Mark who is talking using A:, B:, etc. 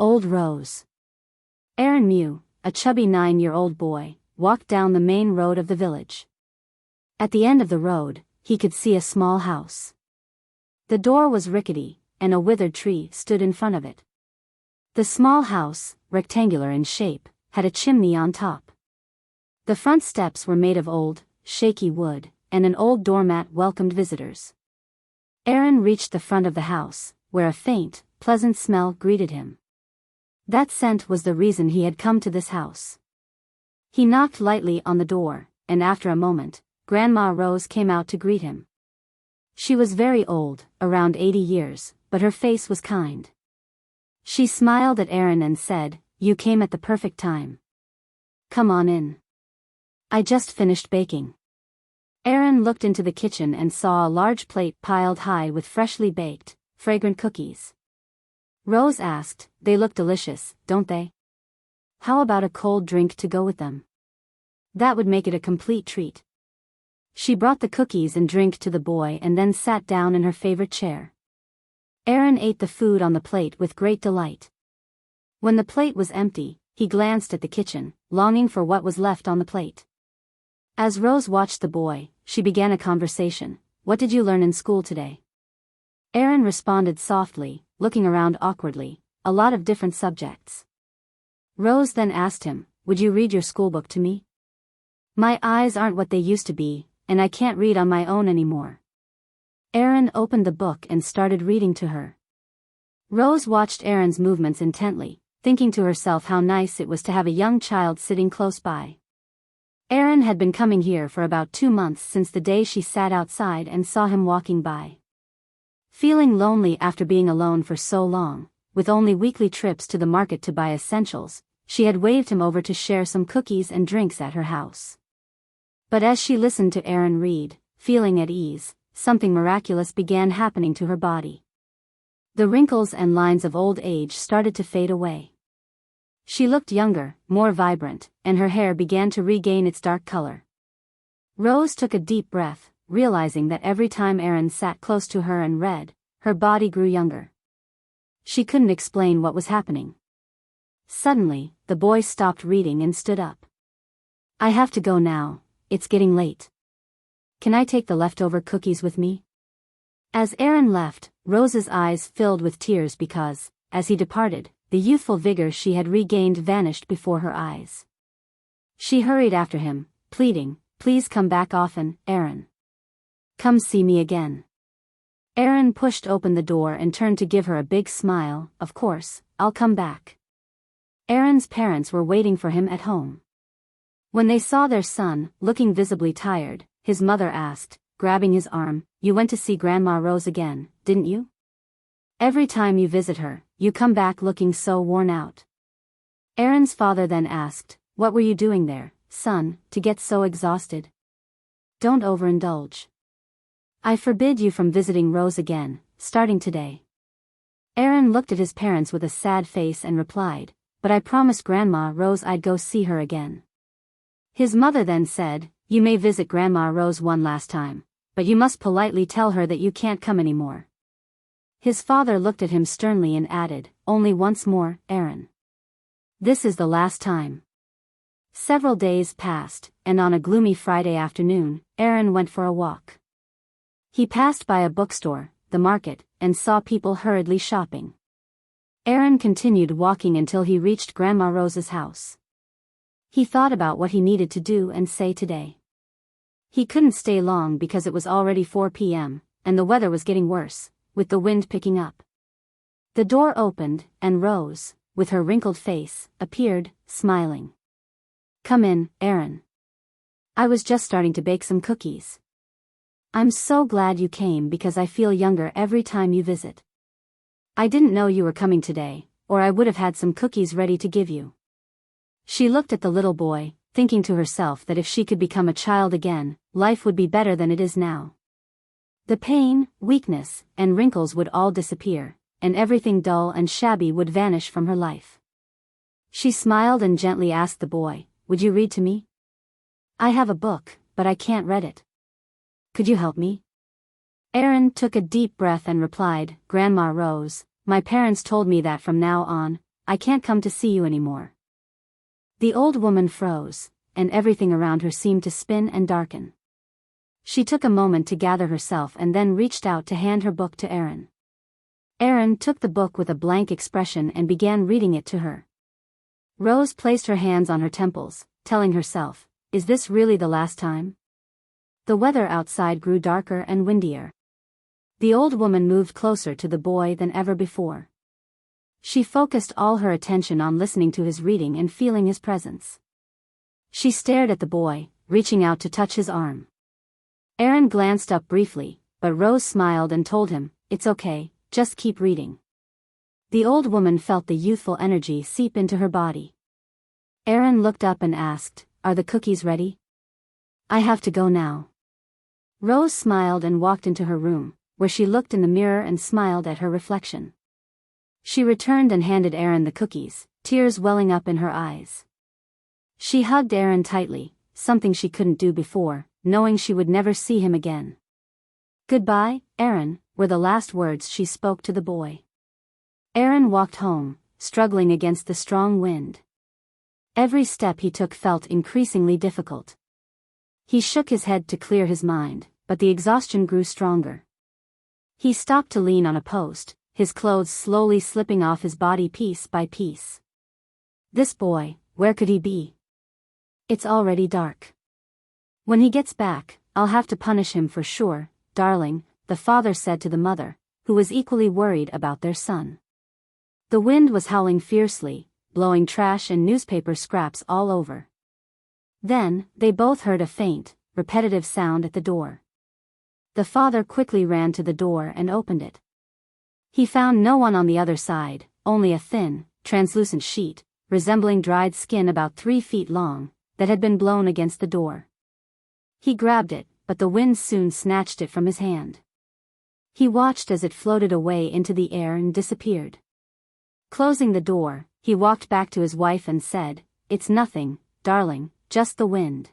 A: Old Rose. Aaron Mew, a chubby 9-year-old boy, walked down the main road of the village. At the end of the road, he could see a small house. The door was rickety, and a withered tree stood in front of it. The small house, rectangular in shape, had a chimney on top. The front steps were made of old, shaky wood, and an old doormat welcomed visitors. Aaron reached the front of the house, where a faint, pleasant smell greeted him. That scent was the reason he had come to this house. He knocked lightly on the door, and after a moment, Grandma Rose came out to greet him. She was very old, around 80 years, but her face was kind. She smiled at Aaron and said, "You came at the perfect time. Come on in. I just finished baking." Aaron looked into the kitchen and saw a large plate piled high with freshly baked, fragrant cookies. Rose asked, "They look delicious, don't they? How about a cold drink to go with them? That would make it a complete treat." She brought the cookies and drink to the boy and then sat down in her favorite chair. Aaron ate the food on the plate with great delight. When the plate was empty, he glanced at the kitchen, longing for what was left on the plate. As Rose watched the boy, she began a conversation. "What did you learn in school today?" Aaron responded softly, looking around awkwardly, "A lot of different subjects." Rose then asked him, "Would you read your schoolbook to me? My eyes aren't what they used to be, and I can't read on my own anymore." Aaron opened the book and started reading to her. Rose watched Aaron's movements intently, thinking to herself how nice it was to have a young child sitting close by. Aaron had been coming here for about 2 months since the day she sat outside and saw him walking by. Feeling lonely after being alone for so long, with only weekly trips to the market to buy essentials, she had waved him over to share some cookies and drinks at her house. But as she listened to Aaron read, feeling at ease, something miraculous began happening to her body. The wrinkles and lines of old age started to fade away. She looked younger, more vibrant, and her hair began to regain its dark color. Rose took a deep breath, realizing that every time Aaron sat close to her and read, her body grew younger. She couldn't explain what was happening. Suddenly, the boy stopped reading and stood up. "I have to go now, it's getting late. Can I take the leftover cookies with me?" As Aaron left, Rose's eyes filled with tears because, as he departed, the youthful vigor she had regained vanished before her eyes. She hurried after him, pleading, "Please come back often, Aaron. Come see me again." Aaron pushed open the door and turned to give her a big smile. "Of course, I'll come back." Aaron's parents were waiting for him at home. When they saw their son, looking visibly tired, his mother asked, grabbing his arm, "You went to see Grandma Rose again, didn't you? Every time you visit her, you come back looking so worn out." Aaron's father then asked, "What were you doing there, son, to get so exhausted? Don't overindulge. I forbid you from visiting Rose again, starting today." Aaron looked at his parents with a sad face and replied, "But I promised Grandma Rose I'd go see her again." His mother then said, "You may visit Grandma Rose one last time, but you must politely tell her that you can't come anymore." His father looked at him sternly and added, "Only once more, Aaron. This is the last time." Several days passed, and on a gloomy Friday afternoon, Aaron went for a walk. He passed by a bookstore, the market, and saw people hurriedly shopping. Aaron continued walking until he reached Grandma Rose's house. He thought about what he needed to do and say today. He couldn't stay long because it was already 4 p.m., and the weather was getting worse, with the wind picking up. The door opened, and Rose, with her wrinkled face, appeared, smiling. "Come in, Aaron. I was just starting to bake some cookies. I'm so glad you came because I feel younger every time you visit. I didn't know you were coming today, or I would have had some cookies ready to give you." She looked at the little boy, thinking to herself that if she could become a child again, life would be better than it is now. The pain, weakness, and wrinkles would all disappear, and everything dull and shabby would vanish from her life. She smiled and gently asked the boy, "Would you read to me? I have a book, but I can't read it. Could you help me?" Aaron took a deep breath and replied, "Grandma Rose, my parents told me that from now on, I can't come to see you anymore." The old woman froze, and everything around her seemed to spin and darken. She took a moment to gather herself and then reached out to hand her book to Aaron. Aaron took the book with a blank expression and began reading it to her. Rose placed her hands on her temples, telling herself, "Is this really the last time?" The weather outside grew darker and windier. The old woman moved closer to the boy than ever before. She focused all her attention on listening to his reading and feeling his presence. She stared at the boy, reaching out to touch his arm. Aaron glanced up briefly, but Rose smiled and told him, "It's okay, just keep reading." The old woman felt the youthful energy seep into her body. Aaron looked up and asked, "Are the cookies ready?" "I have to go now." Rose smiled and walked into her room, where she looked in the mirror and smiled at her reflection. She returned and handed Aaron the cookies, tears welling up in her eyes. She hugged Aaron tightly, something she couldn't do before, knowing she would never see him again. "Goodbye, Aaron," were the last words she spoke to the boy. Aaron walked home, struggling against the strong wind. Every step he took felt increasingly difficult. He shook his head to clear his mind, but the exhaustion grew stronger. He stopped to lean on a post, his clothes slowly slipping off his body piece by piece. This boy, where could he be? It's already dark. "When he gets back, I'll have to punish him for sure, darling," the father said to the mother, who was equally worried about their son. The wind was howling fiercely, blowing trash and newspaper scraps all over. Then, they both heard a faint, repetitive sound at the door. The father quickly ran to the door and opened it. He found no one on the other side, only a thin, translucent sheet, resembling dried skin about 3 feet long, that had been blown against the door. He grabbed it, but the wind soon snatched it from his hand. He watched as it floated away into the air and disappeared. Closing the door, he walked back to his wife and said, "It's nothing, darling, just the wind."